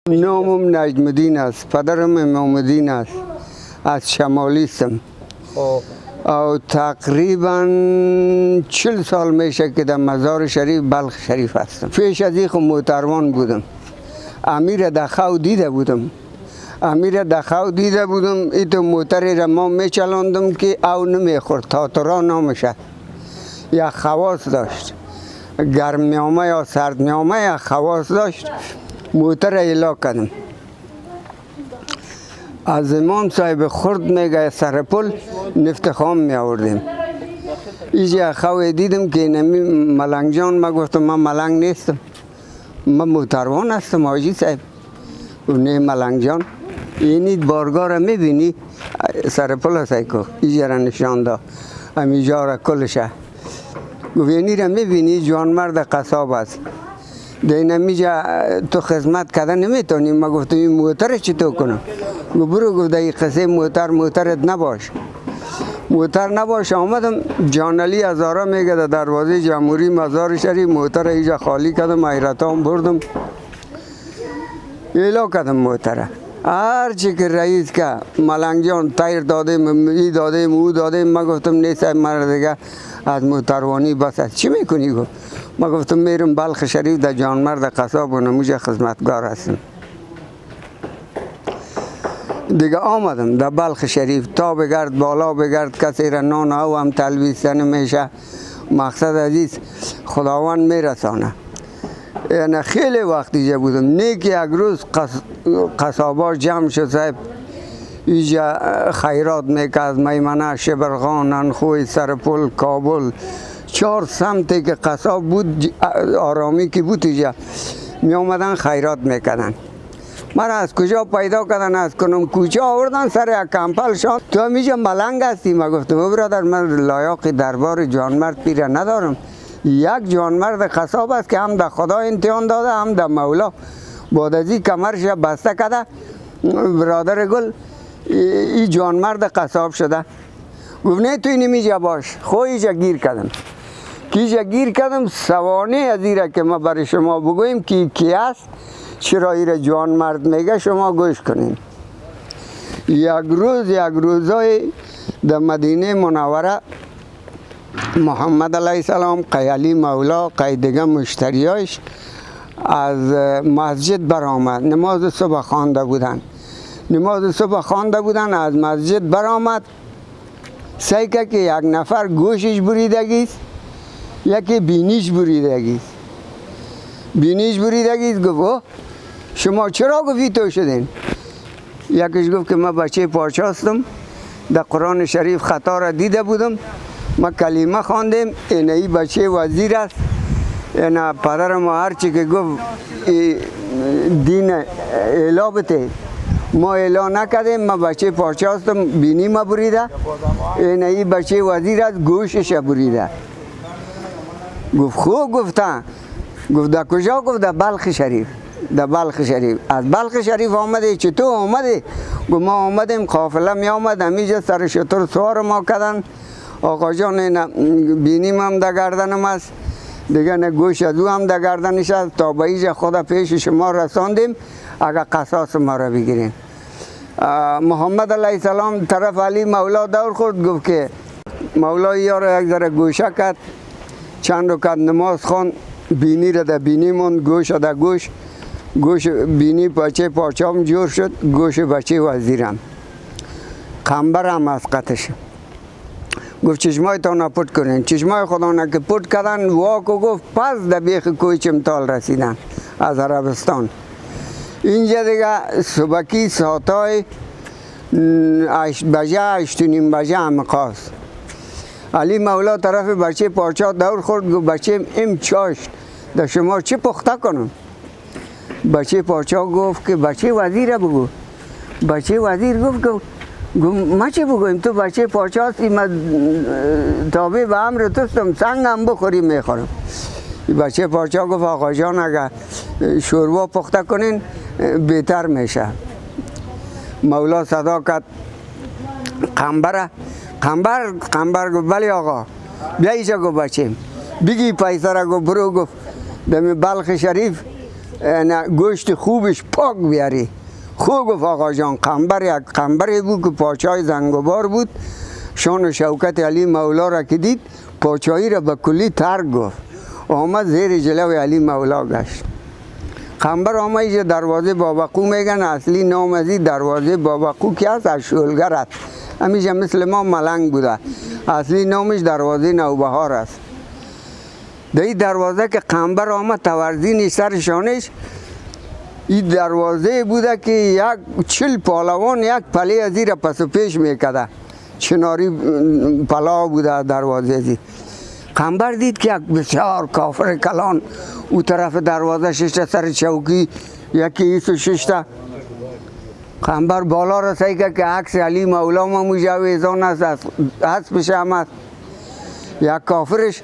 نامم نجم الدین است، پدرم امام الدین است، از شمالیستم. او تقریبا 40 سال میشه که در مزار شریف بلخ شریف هستم. پیش از این موتروان بودم. امیر دخاو دیده بودم. این تو موتری را ما میچلاندم که او نمیخورد، تاترا نامشه. یا خواص داشت، گرمیامه یا سردمیامه یا خواص داشت. موتر ایلا کردم. از امام صاحب خرد میگه سر پل نفت خام می آوردیم. اینجا خواه دیدم که نمی ملنگ جان، ما گفتم من ملنگ نیستم، من موتروان هستم حاجی صاحب. نه ملنگ جان، اینی بارگاه را میبینی سر پل هستی که اینجا را نشان دا، همیجا را کلشه. گفت اینی را میبینی جوانمرد قصاب است، دین همیجا تو خدمت کردن نمیتونی. ما گفتم این موتر چطور کنم؟ گفت برو. گفت این قصه موترت نباش. آمدم جانعلی هزاره میگه در دروازه جمهوری مزار شریف موتر اینجا خالی کردم، حیرتام بردم ایلا کردم موتر. هر چی که رئیس که ملنگ جان تایر دادیم، ای دادیم، او دادیم. ما گفتم نیست مرد دیگه از موتروانی بس است. چی میکنی؟ گفت ما گفتم میرم بلخ شریف در جانمرد قصاب و نموجه خدمتگار هستم. دیگه آمدم در بلخ شریف، تا بگرد بالا بگرد کسی را نان او هم تلویز نمیشه. مقصد عزیز خداوند میرسانه. یعنی خیلی وقت اینجا بودم. نیک یک روز قصابا جمع شد صاحب، اینجا خیرات میکرد. میمنه، شبرغان، انخوی، سرپل، کابل، 4 سمتی که قصاب بود، آرامی که بود اینجا می آمدن خیرات میکردن. من از کجا پیدا کردن، از کنم کوچه آوردن سر یک کمپل شان. تو همیجا ملنگ هستی؟ من گفتم برادر من لایق دربار جانمرد پیره ندارم. یک جانمرد قصاب است که هم در خدا امتحان داده، هم در مولا. بعد از این کمرش بسته کرده برادر گل، این جانمرد قصاب شده. گفت نه تو نمیجا باش. خویجا گیر کردم. سوانه از ایره که ما برای شما بگویم که کی است، چرا ایره جانمرد میگه، شما گوش کنین. یک روزای در مدینه منوره محمد علیه السلام، قیالی مولا، قی دیگه مشتریاش از مسجد برآمد. نماز صبح خوانده بودن. از مسجد برآمد. سیکه که یک نفر گوشش بریدگیست، یکی بینیش بریدگیست. گفت شما چرا گفتی تو شدین؟ یکیش گفت که من بچه پادشاه هستم، در قرآن شریف خطا را دیده بودم، ما کلمه خواندیم، این بچه وزیر است. این پدر ما هرچی که گفت دین اعلا بته، ما اعلا نکردیم. ما بچه پادشاه هستم، بینی ما بریده، این بچه وزیر است، گوشش بریده. گفت خوب گفتن. گفت در کجا؟ گفت در بلخ شریف. از بلخ شریف آمده؟ چطور آمده؟ گفت ما آمدیم، قافله می آمد، همیجا سر شتر سوار ما کردن. آقا جان بینیم هم در گردنم است، دیگه نه گوش از او هم در گردنش است. تا به اینجا خدا پیش شما رساندیم، اگر قصاص ما را بگیرین. محمد علیه السلام طرف علی مولا دور خورد. گفت که مولا یار یک ذره گوشه کرد، چند رکعت نماز خوان، بینی را در بینی مون، گوش در گوش بینی بچه پاچام جور شد، گوش بچه وزیرم، قنبرم از قطش. گفت چشمای تا پت کنین. چشمای خدا نکه پت کردن. واکو گفت پس در بیخ کوی چمتال رسیدن از عربستان. اینجا دیگه صبحکی ساعتای 8 بجه 8:30 بجه همقاست. علی مولا طرف بچه پارچا دور خورد. گفت بچه ام چاشت، در شما چه پخته کنم؟ بچه پارچا گفت که بچه وزیر بگو. بچه وزیر گفت ما چه بگویم؟ تو بچه پارچا هستی، من تابع به امر توستم، سنگم بخوری میخورم. بچه پارچا گفت آقا جان اگر شوربا پخته کنین بهتر میشه. مولا صدا کرد قنبر گفت بله آقا بیا ایجا. گفت بچه بگی پیسه را. گفت برو. گفت دم بلخ شریف نه گوشت خوبش پاک بیاری. خوب گفت آقا جان قنبر یک قنبری بود که پاچای زنگوبار بود. شان و شوکت علی مولا را که دید پاچایی را به کلی ترک گفت. آمد زیر جلو علی مولا گشت. قنبر آمد اینجا دروازه بابقو میگن. اصلی نام ازی دروازه بابقو که هست از شولگر است. همیشه مثل ما ملنگ بوده. اصلی نامش دروازه نوبهار است. در این دروازه که قنبر آمد تورزین سر شانش، این دروازه بوده که یک 40 پهلوان یک پله از زیر پس و پیش میکده. چناری پلا بوده دروازه ازی. قنبر دید که یک بسیار کافر کلان او طرف دروازه ششته سر چوکی یکی ایس و ششته. قنبر بالا رسایی که عکس علی مولا ما مجوزان است بشه آمد. یک کافرش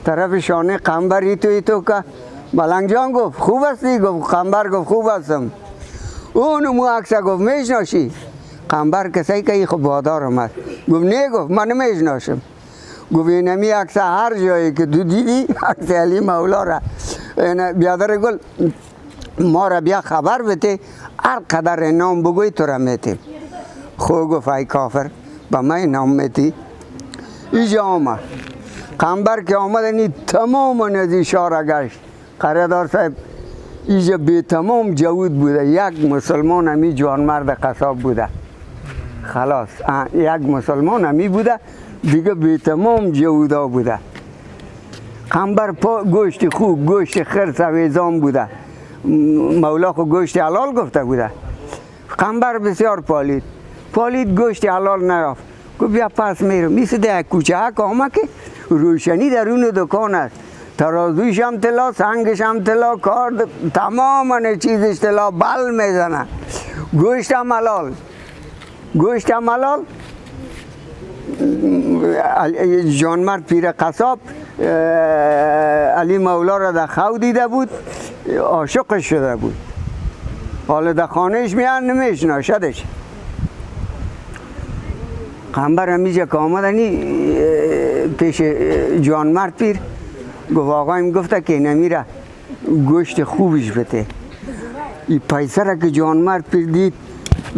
طرف شانه قنبر ایتو که ملنگ جان گفت خوب هستی؟ گفت قنبر گفت خوب هستم. اونو مو عکسه گفت میشناشی؟ قنبر کسی که ای خب بادار آمد. گفت نه گفت من نمیشناشم. گفت اینمی عکس هر جایی که تو دیدی عکس علی مولا را بیادر گل ما را بیا خبر بده هر قدر نام بگوی تو را میتیم. خوب گفت ای کافر با من نام میتی. اینجا آمد قنبر که آمدنی تمام نزی شارع گشت. قرادار صاحب اینجا به تمام جوود بوده. یک مسلمان همی جوانمرد قصاب بوده. خلاص یک مسلمان همی بوده دیگه به تمام جوودا بوده. قنبر گوشت خوب گوشت خرس و ویزام بوده. مولا خو گوشت حلال گفته بوده. قنبر بسیار پالید گوشت حلال نیافت. گفت بیا پس میرم. میسده یک کوچه آمد که روشنی در اون دکان است. ترازویش هم طلا، سنگش هم طلا، کار تمام چیزش طلا بل میزنه. گوشت هم حلال. جانمرد پیر قصاب علی مولا را در خو دیده بود، عاشقش شده بود. حالا در خانهش میان نمیشناشدش. قنبر همیشه که آمدنی پیش جانمرد پیر گفت آقایم گفته که نمیره گوشت خوبش بده. این پیسه را که جانمرد پیر دید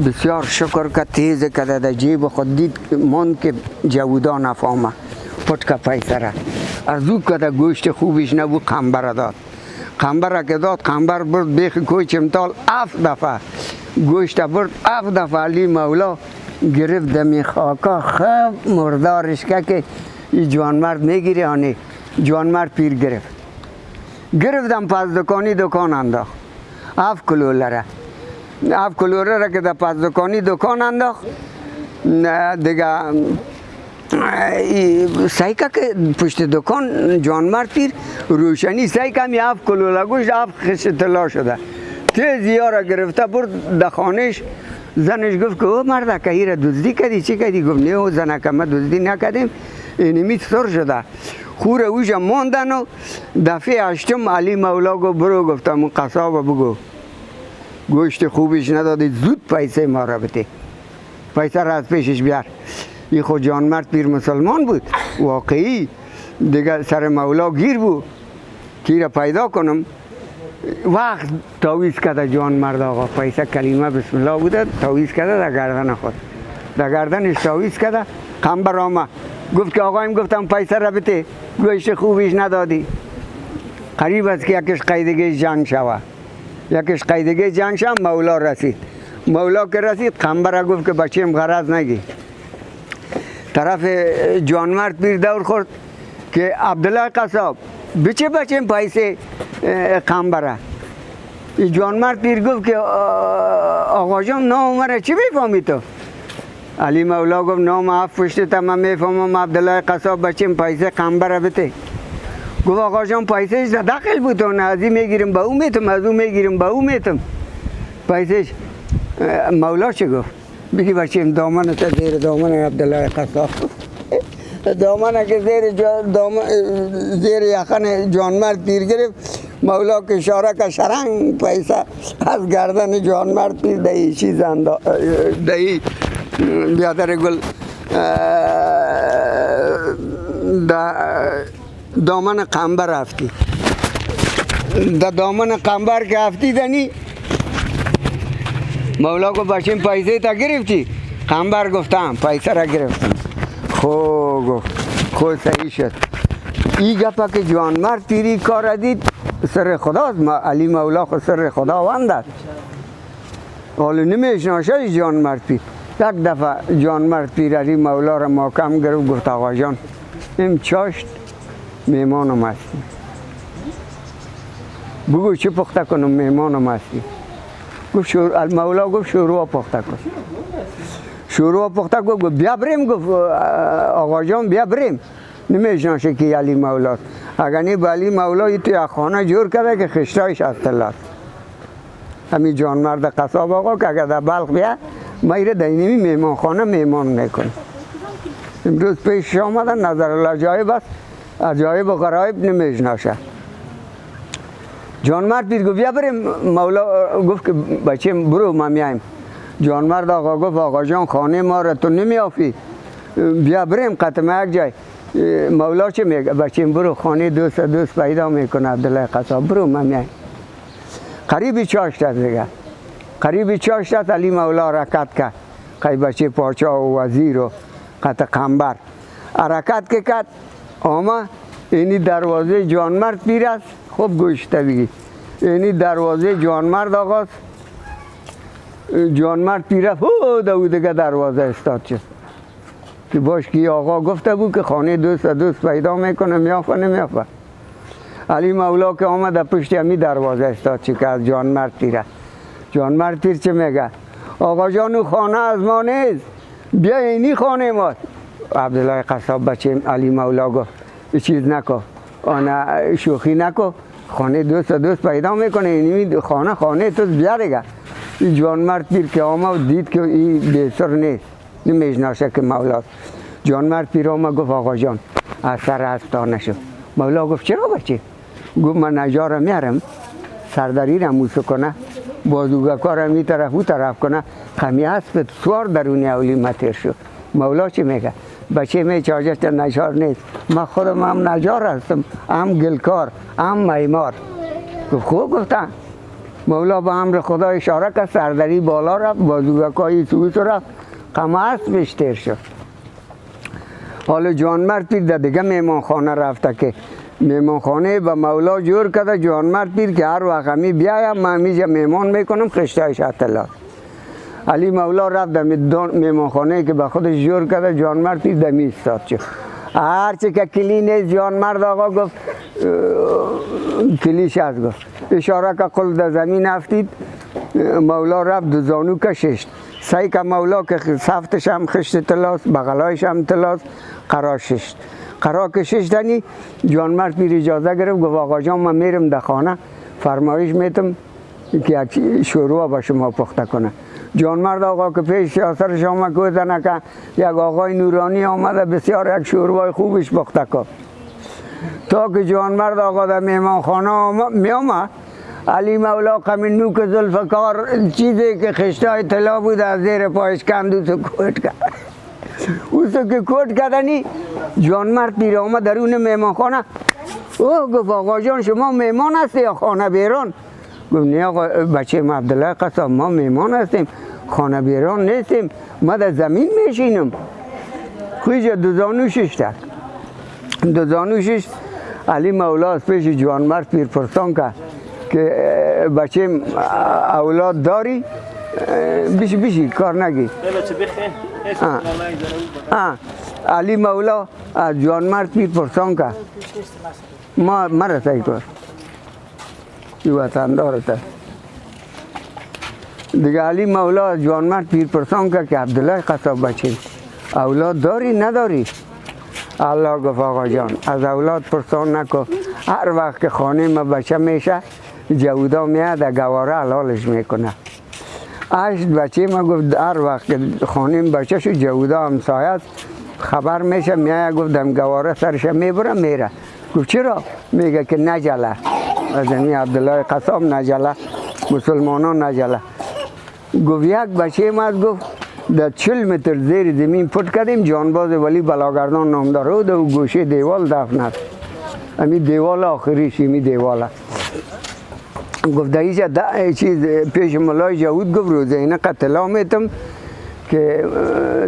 بسیار شکر که تیز کده در جیب خود دید ماند که جوودا نفهمه پت که پیسه را از او که گوشت خوبش نبود. قنبر را داد. قنبر را که داد قنبر برد بیخ کوی چمتال 7 دفعه گوشت برد. 7 دفعه علی مولا گرفت دمی خاکا خب مردارش که این جوانمرد میگیره آنی. جوانمرد پیر گرفتم پس دکان انداخت. 7 کلوره را که در پس دکان انداخت دیگه سایکا که پشت دکان جوانمرد پیر روشنی سایکا می 7 کلوره گوشت 7 خش طلا شده. تیزی ها را گرفته برد در خانهش. زنش گفت که او مرد که ایره دزدی کردی چی کردی؟ گفت نه او زنه که ما دزدی نکردیم اینمی سر شده. خور اوشا ماندن و دفعه 8 علی مولا گفت برو گفتم اون قصاب بگو گوشت خوبش ندادی زود پیسه ما را بده. پیسه را از پیشش بیار. این خود جانمرد پیر مسلمان بود واقعی دیگه سر مولا گیر بود کی را پیدا کنم. وقت تاویز کرده جانمرد آقا پیسه کلمه بسم الله بوده تاویز کرده در گردن خود. در گردنش تاویز کرده. قنبر آمد گفت که آقایم گفتم پیسه را بده گوشت خوبش ندادی. قریب است که یکش قیدگی جنگ شوه. مولا رسید. مولا که رسید قنبر را گفت که بچیم غرض نگی. طرف جانمرد پیر دور خورد که عبدالله قصاب بچیم پیسه قنبر را. جانمرد پیر گفت که آقا جان نام مرا چی میفهمی تو؟ علی مولا گفت نام هفت پشت تا من میفهمم عبدالله قصاب بچیم پیسه قنبر را بده. گفت آقا جان پیسهش داخل بود و از این میگیرم به او میتم از او میگیرم به او میتم. پیسهش مولا چه گفت؟ بگی بچیم دامن تا زیر دامن عبدالله قصاب. دامن که زیر یخن جانمرد پیر گرفت. مولا که اشاره که شرنگ پیسه از گردن جانمرد پیر دهی چیز دهی بیادر گل دامن قنبر رفتی. در دامن قنبر که افتیدنی مولا گفت بچیم پیسه تا گرفتی؟ قنبر گفتم پیسه را گرفتم. خب گفت خود صحیح شد. این گفت که جوانمرد پیری کار دید سر خداست. علی مولا خود سر خداوند است. حالا نمیشناسه جوانمرد پیر. یک دفعه جوانمرد پیر علی مولا را محکم گرفت گفت آقا جان این چاشت میمانم هستی. بگو چه پخته کنم میمانم هستی. گفت مولا گفت شوروا پخته کن. شوروا پخته گفت بیا بریم. گفت آقا جان بیا بریم. نمیشناسه که علی مولاست. اگر نه به علی مولا تو یک خانه جور کرده که خشتایش از طلا. همین جانمرد قصاب آقا که اگر در بلخ بیا میره در اینمی میمان خانه میمان میکنه. امروز پیش آمدن نظر العجایب است. عجایب و غرایب نمیشناسه. جانمرد پیر گفت بیا بریم. مولا گفت که بچه برو ما میایم. جانمرد آقا گفت آقا جان خانه ما را تو نمیافی، بیا بریم قطمه یک جای. مولا چه میگه؟ بچه برو خانه دوست پیدا میکنه عبدالله قصاب، برو ما میایم. قریبی چاشت است دیگه. قریبی چاشت است. علی مولا حرکت کرد. قی بچه پاچا و وزیر و قط قنبر حرکت که کرد اما اینی دروازه جانمرد پیر است. خوب گوشته بگی اینی دروازه جانمرد آقاست. جانمرد پیر است هو دیگه دروازه استاد شد که باش که آقا گفته بود که خانه دوست پیدا میکنه میافه نمیافه. علی مولا که آمد پشت همی دروازه استاد شد که از جانمرد پیر است. جانمرد پیر چه میگه؟ آقا جانو خانه از ما نیست، بیا اینی خانه ماست. عبدالله قصاب بچه علی مولا گفت چیز نکن، آن شوخی نکن، خانه دوست پیدا میکنه، اینی خانه تو بیا دیگه. این جانمرد پیر که آمد دید که این بیسر نیست، نمیشناسه که مولاست. جانمرد پیر آمد گفت آقا جان از سر هستا نشو. مولا گفت چرا بچه؟ گفت من نجار میارم سرداری را موسو کنه، بازوگکار را می طرف او طرف کنه، خمی اسب سوار درونی اولی متر شد. مولا چی میگه؟ بچه می چاجشت نجار نیست، من خودم هم نجار هستم، هم گلکار، هم معمار. گفت خوب گفتم. مولا با امر خدا اشاره کرد، سردری بالا رفت، بازوگکای سویس رفت، خمی اسبش تیر شد. حالا جانمرد پیر در دیگه میمانخانه رفته که میمانخانه با مولا جور کرده. جانمرد پیر که هر وقت همی بیایم من همیجا میمان میکنم خشتایش اطلاع. علی مولا رفت در میمانخانه که با خودش جور کرده. جانمرد پیر دمی استاد شد. هرچه که کلی نیست جانمرد آقا گفت کلیش از گفت اشاره که قل در زمین افتید. مولا رفت دو زانو کششت. سعی که مولا که سفتش هم خشت تلاست، بغلایش هم تلاست، قرار کششتنی. جانمرد پیر اجازه گرفت گفت آقا جان من میرم در خانه فرمایش میتم که یک شوروا با شما پخته کنه. جانمرد آقا که پیش اثرش آمد گفتن که یک آقای نورانی آمده بسیار یک شوروای خوبش پخته کن. تا که جانمرد آقا در میمانخانه میامد علی مولا قمی نوک زلفکار چیزی که خشتای طلا بود از زیر پایش کند و کوت کرد. اوسو که کوت کردنی جانمرد پیر آمد درون میمانخانه. او گفت آقا جان شما میمان هستی یا خانه بیرون؟ گفت نه آقا بچه ما عبدالله قصاب ما میمان هستیم، خانه بیرون نیستیم، ما در زمین میشینم. خویجا دو زانوشش علی مولا از پیش جانمرد پیر پرسان که بچه اولاد داری؟ بیشی کار نگی. علی مولا از جانمرد پیر پرسان که ما رسایی کن این وطندارت دیگه. علی مولا از جانمرد پیر پرسان که عبدالله قصاب بچه اولاد داری نداری؟ الله گفت آقا جان از اولاد پرسان نکن، هر وقت که خانه ما بچه میشه جودا میاد گواره حلالش میکنه. اشت بچه ما گفت هر وقت که خانه بچه شو جودا همسایه است خبر میشه میاد گفت دم گواره سرش میبره میره. گفت چرا؟ میگه که نجله از این عبدالله قصاب نجله، مسلمانان نجله. گفت یک بچه ما گفت در 40 متر زیر زمین پت کردیم جانباز ولی بلاگردان نام داره و در گوشه دیوال دفن است. امی دیوال آخریش امی دیوال است. گفت ایجا چیز پیش ملای جاود گفت روزه اینا قتلا میتم که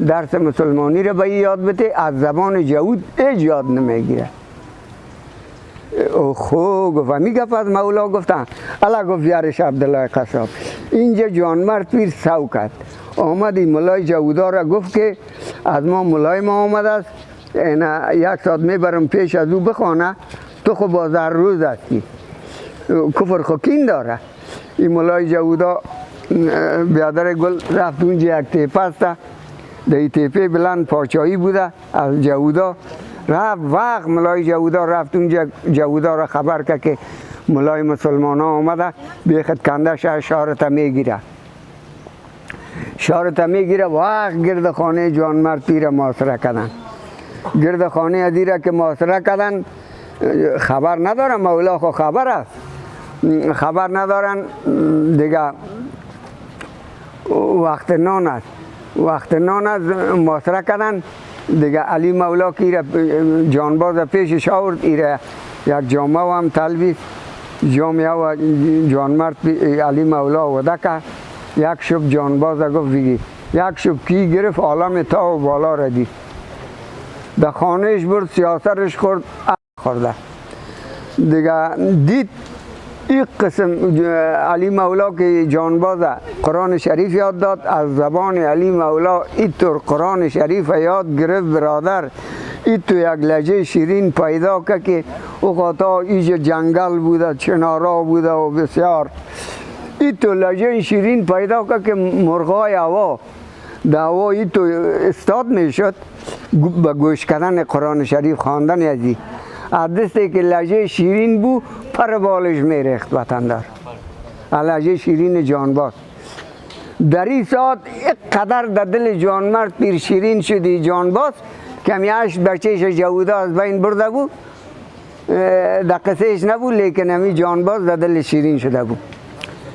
درس مسلمانی رو به یاد بده، از زبان جاود هیچ یاد نمیگیره. خو گفت همی گفت از مولا گفتن الا گفت یارش عبدالله قصاب. اینجا جانمرد پیر سو کرد، آمد این ملای جاودا را گفت که از ما ملای ما آمد است، یک ساعت میبرم پیش از او بخوانه، تو خب بازار روز هستی، کفر خوکین داره. این ملای جاودا بیادر گل رفت اونجا یک تیپه است، در این تیپه بلند پاچایی بوده از جاودا. رفت وقت ملای جاودا رفت اونجا، جاودا را خبر کرد که ملای مسلمان ها آمده، بیخد کنده شارتا میگیره، شارتا میگیره. وقت گرد خانه جانمرد پیر محاصره کردن، گرد خانه ادیره که محاصره کردن، خبر ندارن مولا، خو خبر است، خبر ندارن دیگه. وقت نان است، وقت نان است، محاصره کردن دیگه. علی مولا که جانباز پیشش آورد، ایره یک جامعه هم تلبیس جامعه و جانمرد علی مولا وده که یک شب جانباز گفت بگی، یک شب کی گرفت عالم تا و بالا را دید، در خانهش برد سیاسرش خورده دیگه. دید این قسم علی مولا که جانباز قرآن شریف یاد داد، از زبان علی مولا اینطور قرآن شریف یاد گرفت برادر. این تو یک لحجه شیرین پیدا که که اوقاتا ایجا جنگل بوده، چنارا بوده و بسیار. این تو لحجه شیرین پیدا که مرغای هوا دعوا ای تو استاد میشد به گوش کردن قرآن شریف خواندن ازی. دسته که لحجه شیرین بو پر بالش میرخت وطندار، لحجه شیرین جانباز. در این ساعت قدر در دل جانمرد پیر شیرین شدی جانباز که همیش بچهش جاودا از بین برده بود، در قصهش نبود، لیکن همی جانباز در دل شیرین شده بود،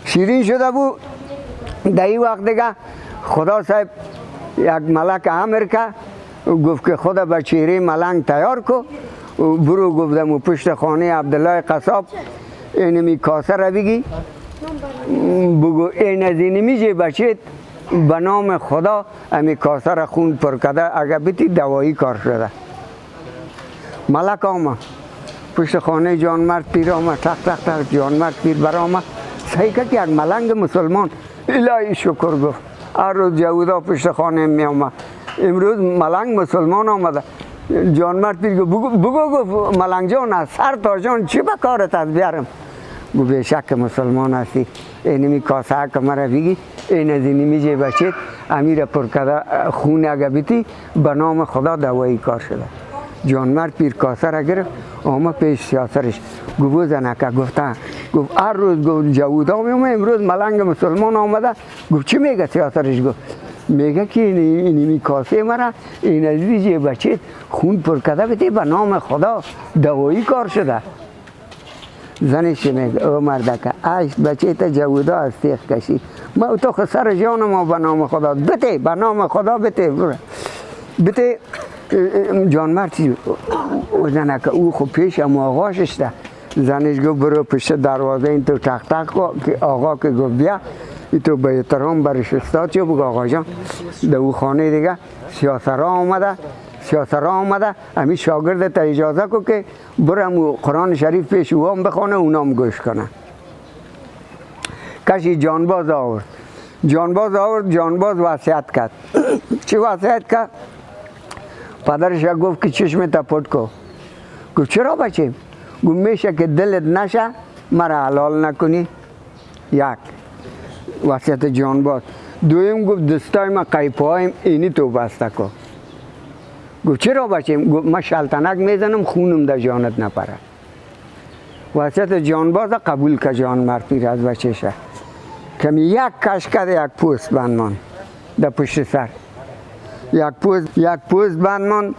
شیرین شده بود. در این وقت دیگه خدا صاحب یک ملک امر که گفت که خدا به چهره ملنگ تیار کو، برو گفتم و پشت خانه عبدالله قصاب اینمی کاسه را بگی، بگو این از اینمی جه بچید به نام خدا امی کاسه را خون پر کده، اگر بیتی دوایی کار شده. ملک آمد پشت خانه جانمرد پیر آمد، تق تق تق جانمرد پیر بر آمد، صحیح که یک ملنگ مسلمان الهی شکر گفت. هر روز جاودا پشت خانه می آمد، امروز ملنگ مسلمان آمده. جانمرد پیر بگو گفت ملنگ جان از سر تا جان چی به کارت از بیارم؟ گو به شک مسلمان هستی، اینمی کاسه که مرا بگی، این از اینمی جه بچید امیر پرکده خون اگه بیتی به نام خدا دوایی کار شده. جانمرد پیر کاسه را گرفت آمد پیش سیاسرش، گو بزنه که گفته، گفت هر روز گفت جاودا میومه، امروز ملنگ مسلمان آمده. گفت چی میگه سیاسرش؟ گفت میگه که اینمی کاسه مرا این از جه بچید خون پرکده بیتی به نام خدا دوایی کار شده. زنش میگه او مردکه عشق بچه تا جاودا از تیغ کشی، ما تو خسر جان ما به نام خدا بته، به نام خدا بته بته. جانمرد چی او زنکه او خب پیش اما آقاشش ده. زنش گفت برو پشت دروازه این تو تق تق که آقا که گفت بیا ای تو به احترام برش استاد چه بگو آقا جان در او خانه دیگه سیاسرا آمده، سیاسرا آمده همی شاگرد تا اجازه کو که برم قرآن شریف پیش او هم بخونه اونام گوش کنه. کشی جانباز آورد، جانباز آورد، جانباز وصیت کرد. چی وصیت کرد؟ پدرش گفت که چشم تا پت کو. گفت چرا بچه؟ گفت میشه که دلت نشه مرا حلال نکنی، یک وصیت جانباز. دویم گفت دستای ما قیپایم اینی تو بسته کو. گفت چرا بچه؟ گفت من شلتنک میزنم خونم در جانت نپره. وصیت جانباز قبول که جانمرد پیر از بچهشه. کمی یک کش کرده یک پوست بند مان در پشت سر، یک پوست بند مان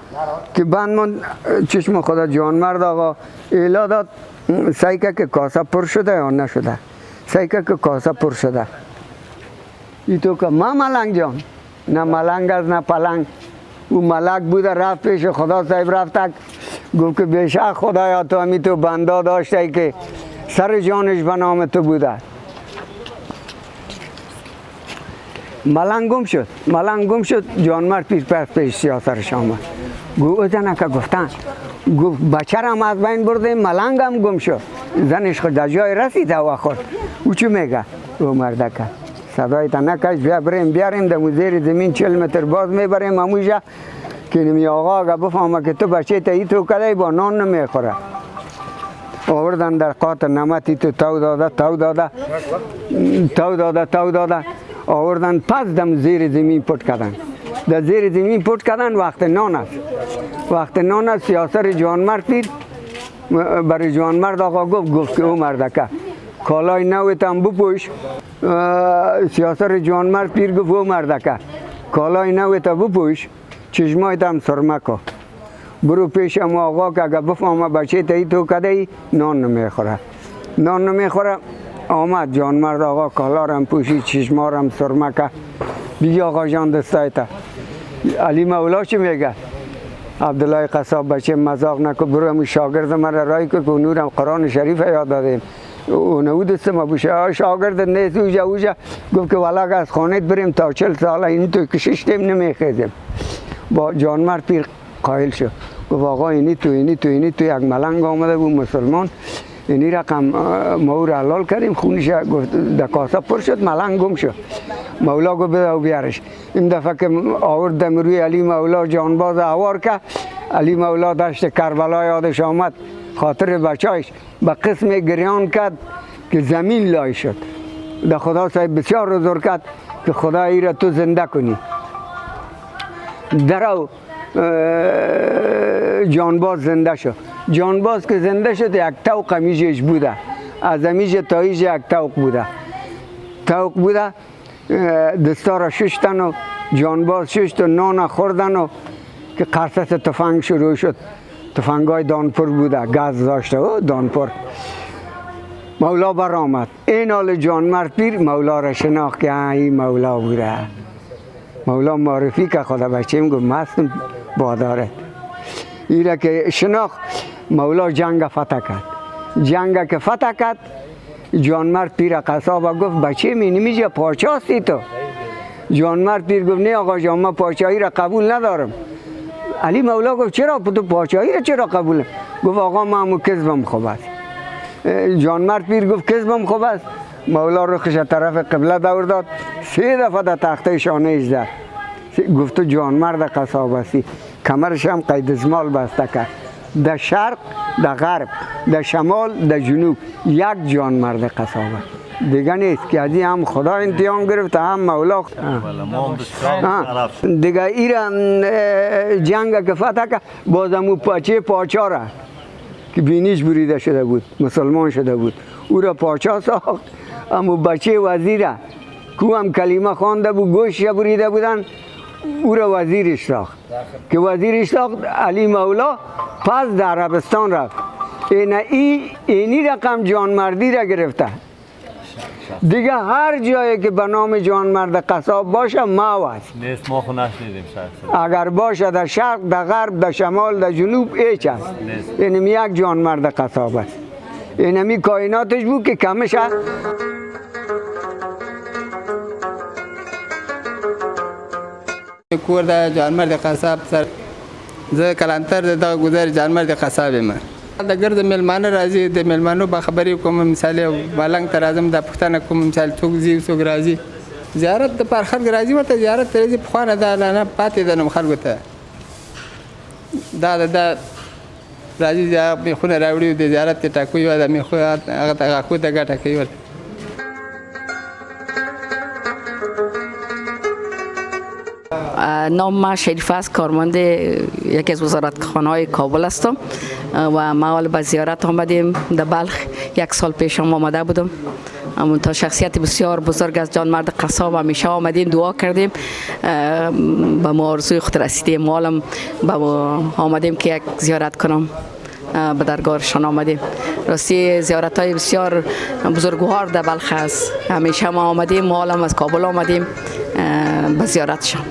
که بند مان چشم خدا جانمرد آقا ایلا داد سعی که کاسه پر شده یا نشده، سعی که کاسه پر شده. ای تو که ما ملنگ جان، نه ملنگ از نه پلنگ. او ملک بوده رفت پیش خدا صاحب رفت گفت که بیشک خدایا تو همی تو بنده داشته که سر جانش به نام تو بوده. ملنگ گم شد جانمرد پیر پس پیش سیاسرش آمد. گو زنه که گفتن گفت بچه هم از بین برده ملنگ هم گم شد. زنش خود در جای رسید و خورد. او چی میگه؟ او مردکه صدای تا نکش بیا بریم بیاریم در زیر زمین 40 متر باز میبریم هموجه که نمی آقا اگه بفهمه که تو بچه تا ایتو کده با نان نمیخوره. آوردن در قاطر نمتی تو تو داده آوردن پس دم زیر زمین پت کردن. در زیر زمین پت کردن وقت نان است سیاسر جوانمرد پیر برای جوانمرد آقا گفت که او مردکه کالای نویت هم بپوش. سیاسر جوانمرد پیر گفت او مردکه کالای نویت بپوش چشمایت هم سرمه که برو پیش ام آقا که اگه بفهمه بچه تا تو کده ای نان نمیخوره. آمد جانمرد آقا کالا رم پوشید چشما رم سرمه که بگی آقا جان دستای تا علی مولا چی میگه؟ عبدالله قصاب بچه مذاق نکن برو همون شاگرد مرا رای که نورم قرآن شریف یاد دادیم اونو دست ما بوشه شاگرد نیست اوجا گفت که والا از خانه بریم تا 40 سال این تو کششتیم نمیخیزیم. با جانمرد پیر قائل شد گفت آقا اینی تو یک ملنگ آمده بود مسلمان اینی رقم ما رو حلال کردیم خونش در کاسه پر شد ملنگ گم شد. مولا گفت بده و بیارش. این دفعه که آوردم روی علی مولا جانباز هوار که علی مولا دشت کربلا یادش آمد خاطر بچهش به قسم گریان کرد که زمین لای شد. در خدا صاحب بسیار رزور کرد که خدا ای را تو زنده کنی. درو جانباز زنده شد. جانباز که زنده شد یک توق همیشش بوده از همیش تاییش یک توق بوده دستار ششتن و جانباز ششت و نان خوردن و که قرصت تفنگ شروع شد. تفنگای دانپور بوده گاز داشته و دانپور. مولا برآمد این حال جانمرد پیر مولا را شناخت که این مولا بوده. مولا معرفی که خدا بچه میگو مستم بادارت ایره که شناخت. مولا جنگ فتح کرد جانمرد پیر قصاب گفت بچه می نمیجه پاچاستی تو. جانمرد پیر گفت نه آقا جان من پاچایی را قبول ندارم. علی مولا گفت چرا تو پاچایی را چرا قبول؟ گفت آقا من همون کذبم خوب است. جانمرد پیر گفت کذبم خوب است. مولا رخش طرف قبله دور داد 3 دفعه در تخته شانه زد. گفت تو جانمرد قصاب هستی. کمرش هم قید زمال بسته کرد. در شرق در غرب در شمال در جنوب یک جانمرد قصابه دیگه نیست که از این هم خدا انتقام گرفت هم مولا دیگه ایران جنگ که فتح که بازمو پاچه پاچا را که بینیش بریده شده بود مسلمان شده بود او را پاچا ساخت. اما بچه وزیره کو هم کلمه خوانده بود گوشش بریده بودن او را وزیرش ساخت که وزیرش ساخت علی مولا پس در عربستان رفت. اینی رقم جانمردی را گرفته دیگه هر جایی که به نام جانمرد قصاب باشه ماوز نیست ما خو نشنیدیم اگر باشه در شرق در غرب در شمال در جنوب هیچ است. اینمی یک جانمرد قصاب است. اینمی کائناتش بود که کمش است. کور د جانمرد قصاب سره زه کلانتر د گذر جانمرد قصاب یم. د ګرد ملمانه راځي د ملمانو به خبرې کوم مثال ملنګ ته راځم د پښتنه کوم مثال څوک زی څوک راځي زیارت د پر خلک راځي ورته زیارت ته راځي په خانه د نه پاتې د نو خلکو ته دا راځي چې می خونه راوړي د زیارت ته ټاکوي و د می خو هغه ته خو ته ګټه کوي. نام ما شریف است کارمند یکی از وزارتخانه‌های کابل هستم و ما حال به زیارت آمدیم در بلخ 1 سال پیش آمده بودم. اما تا شخصیت بسیار بزرگ از جانمرد قصاب همیشه آمدیم دعا کردیم به ما آرزوی خود رسیدیم. ما حالا آمدیم که یک زیارت کنم به درگاهشان آمدیم. راستی زیارت های بسیار بزرگوار در بلخ است. همیشه ما آمدیم ما حالا از کابل آمدیم به زیارتشان.